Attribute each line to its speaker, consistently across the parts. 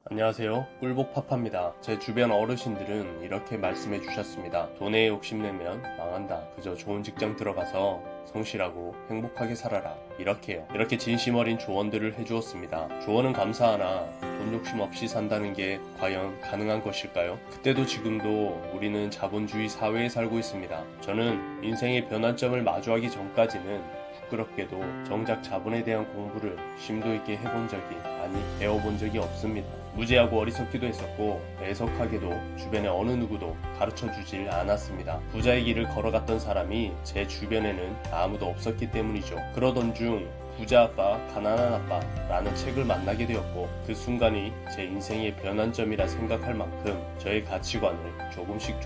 Speaker 1: 안녕하세요. 꿀복파파입니다. 제 주변 어르신들은 이렇게 말씀해 주셨습니다. 돈에 욕심내면 망한다. 그저 좋은 직장 들어가서 성실하고 행복하게 살아라. 이렇게요. 이렇게 진심 어린 조언들을 해주었습니다. 조언은 감사하나 돈 욕심 없이 산다는 게 과연 가능한 것일까요? 그때도 지금도 우리는 자본주의 사회에 살고 있습니다. 저는 인생의 변환점을 마주하기 전까지는 부끄럽게도 정작 자본에 대한 공부를 심도 있게 해본 적이 배워본 적이 없습니다. 무지하고 어리석기도 했었고 애석하게도 주변에 어느 누구도 가르쳐주질 않았습니다. 부자의 길을 걸어갔던 사람이 제 주변에는 아무도 없었기 때문이죠. 그러던 중 부자 아빠, 가난한 아빠 라는 책을 만나게 되었고 그 순간이 제 인생의 변환점이라 생각할 만큼 저의 가치관을 조금씩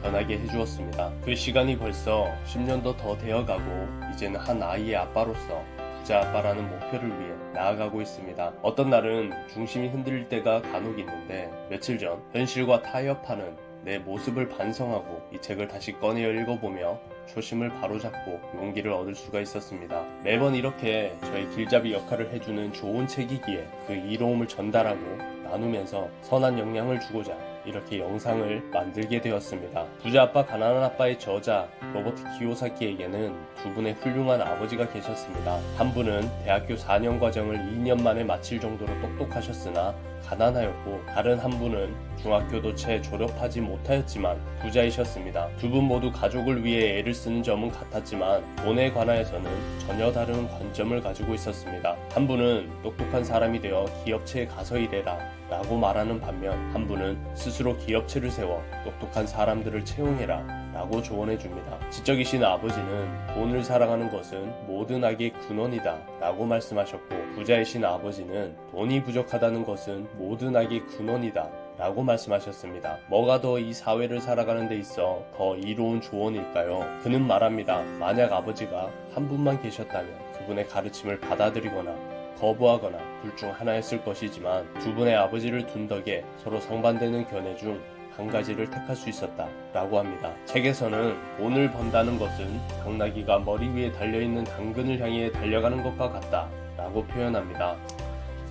Speaker 1: 변하게 해주었습니다. 그 시간이 벌써 10년도 더 되어가고 이제는 한 아이의 아빠로서 부자 아빠라는 목표를 위해 나아가고 있습니다. 어떤 날은 중심이 흔들릴 때가 간혹 있는데 며칠 전 현실과 타협하는 내 모습을 반성하고 이 책을 다시 꺼내어 읽어보며 초심을 바로잡고 용기를 얻을 수가 있었습니다. 매번 이렇게 저의 길잡이 역할을 해주는 좋은 책이기에 그 이로움을 전달하고 나누면서 선한 영향을 주고자 이렇게 영상을 만들게 되었습니다. 부자 아빠 가난한 아빠의 저자 로버트 키요사키에게는 두 분의 훌륭한 아버지가 계셨습니다. 한 분은 대학교 4년 과정을 2년 만에 마칠 정도로 똑똑하셨으나 가난하였고 다른 한 분은 중학교도 채 졸업하지 못하였지만 부자이셨습니다. 두 분 모두 가족을 위해 애를 쓰는 점은 같았지만 돈에 관하여서는 전혀 다른 관점을 가지고 있었습니다. 한 분은 똑똑한 사람이 되어 기업체에 가서 일해라 라고 말하는 반면 한 분은 스스로 기업체를 세워 똑똑한 사람들을 채용해라 라고 조언해줍니다. 지적이신 아버지는 돈을 사랑하는 것은 모든 악의 근원이다 라고 말씀하셨고 부자이신 아버지는 돈이 부족하다는 것은 모든 악의 근원이다 라고 말씀하셨습니다. 뭐가 더 이 사회를 살아가는 데 있어 더 이로운 조언일까요? 그는 말합니다. 만약 아버지가 한 분만 계셨다면 그분의 가르침을 받아들이거나 거부하거나 둘 중 하나였을 것이지만 두 분의 아버지를 둔 덕에 서로 상반되는 견해 중 한 가지를 택할 수 있었다 라고 합니다. 책에서는 돈을 번다는 것은 당나귀가 머리 위에 달려있는 당근을 향해 달려가는 것과 같다 라고 표현합니다.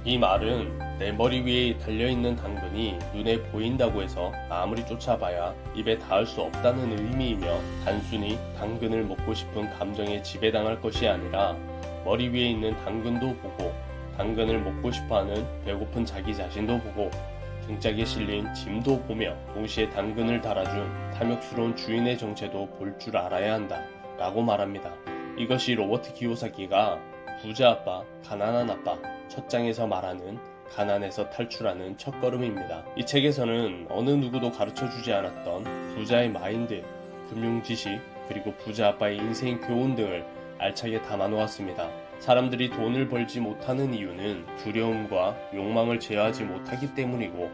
Speaker 1: 이 말은 내 머리 위에 달려있는 당근이 눈에 보인다고 해서 아무리 쫓아봐야 입에 닿을 수 없다는 의미이며 단순히 당근을 먹고 싶은 감정에 지배당할 것이 아니라 머리 위에 있는 당근도 보고 당근을 먹고 싶어하는 배고픈 자기 자신도 보고 등짝에 실린 짐도 보며 동시에 당근을 달아준 탐욕스러운 주인의 정체도 볼 줄 알아야 한다 라고 말합니다. 이것이 로버트 키요사키가 부자 아빠, 가난한 아빠 첫 장에서 말하는 가난에서 탈출하는 첫걸음입니다. 이 책에서는 어느 누구도 가르쳐주지 않았던 부자의 마인드, 금융 지식, 그리고 부자 아빠의 인생 교훈 등을 알차게 담아놓았습니다. 사람들이 돈을 벌지 못하는 이유는 두려움과 욕망을 제어하지 못하기 때문이고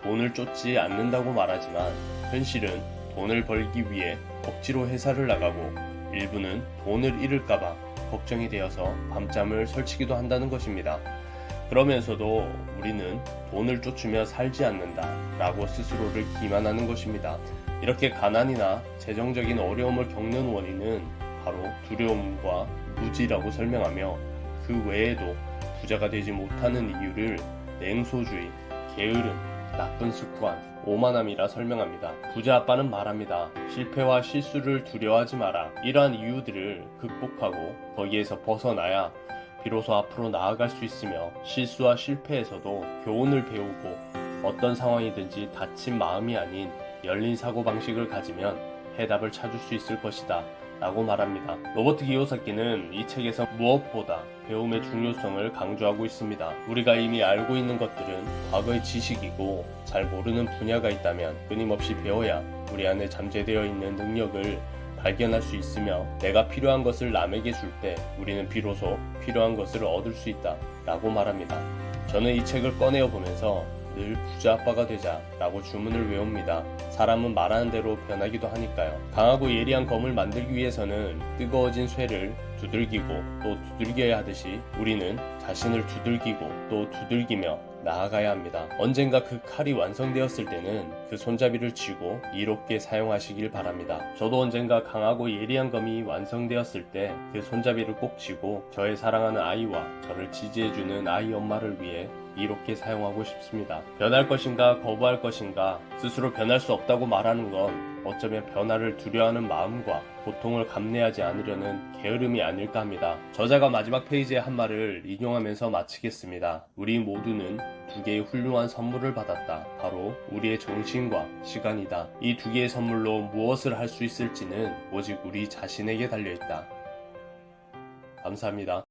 Speaker 1: 돈을 쫓지 않는다고 말하지만 현실은 돈을 벌기 위해 억지로 회사를 나가고 일부는 돈을 잃을까봐 걱정이 되어서 밤잠을 설치기도 한다는 것입니다. 그러면서도 우리는 돈을 쫓으며 살지 않는다 라고 스스로를 기만하는 것입니다. 이렇게 가난이나 재정적인 어려움을 겪는 원인은 바로 두려움과 무지라고 설명하며 그 외에도 부자가 되지 못하는 이유를 냉소주의, 게으름, 나쁜 습관, 오만함이라 설명합니다. 부자 아빠는 말합니다. 실패와 실수를 두려워하지 마라. 이러한 이유들을 극복하고 거기에서 벗어나야 비로소 앞으로 나아갈 수 있으며 실수와 실패에서도 교훈을 배우고 어떤 상황이든지 다친 마음이 아닌 열린 사고방식을 가지면 해답을 찾을 수 있을 것이다 라고 말합니다. 로버트 키요사키는 이 책에서 무엇보다 배움의 중요성을 강조하고 있습니다. 우리가 이미 알고 있는 것들은 과거의 지식이고 잘 모르는 분야가 있다면 끊임없이 배워야 우리 안에 잠재되어 있는 능력을 발견할 수 있으며 내가 필요한 것을 남에게 줄 때 우리는 비로소 필요한 것을 얻을 수 있다 라고 말합니다. 저는 이 책을 꺼내어 보면서 늘 부자 아빠가 되자 라고 주문을 외웁니다. 사람은 말하는 대로 변하기도 하니까요. 강하고 예리한 검을 만들기 위해서는 뜨거워진 쇠를 두들기고 또 두들겨야 하듯이 우리는 자신을 두들기고 또 두들기며 나아가야 합니다. 언젠가 그 칼이 완성되었을 때는 그 손잡이를 쥐고 이롭게 사용하시길 바랍니다. 저도 언젠가 강하고 예리한 검이 완성되었을 때 그 손잡이를 꼭 쥐고 저의 사랑하는 아이와 저를 지지해주는 아이 엄마를 위해 이롭게 사용하고 싶습니다. 변할 것인가 거부할 것인가 스스로 변할 수 없다고 말하는 건 어쩌면 변화를 두려워하는 마음과 고통을 감내하지 않으려는 게으름이 아닐까 합니다. 저자가 마지막 페이지에 한 말을 인용하면서 마치겠습니다. 우리 모두는 두 개의 훌륭한 선물을 받았다. 바로 우리의 정신과 시간이다. 이 두 개의 선물로 무엇을 할 수 있을지는 오직 우리 자신에게 달려있다. 감사합니다.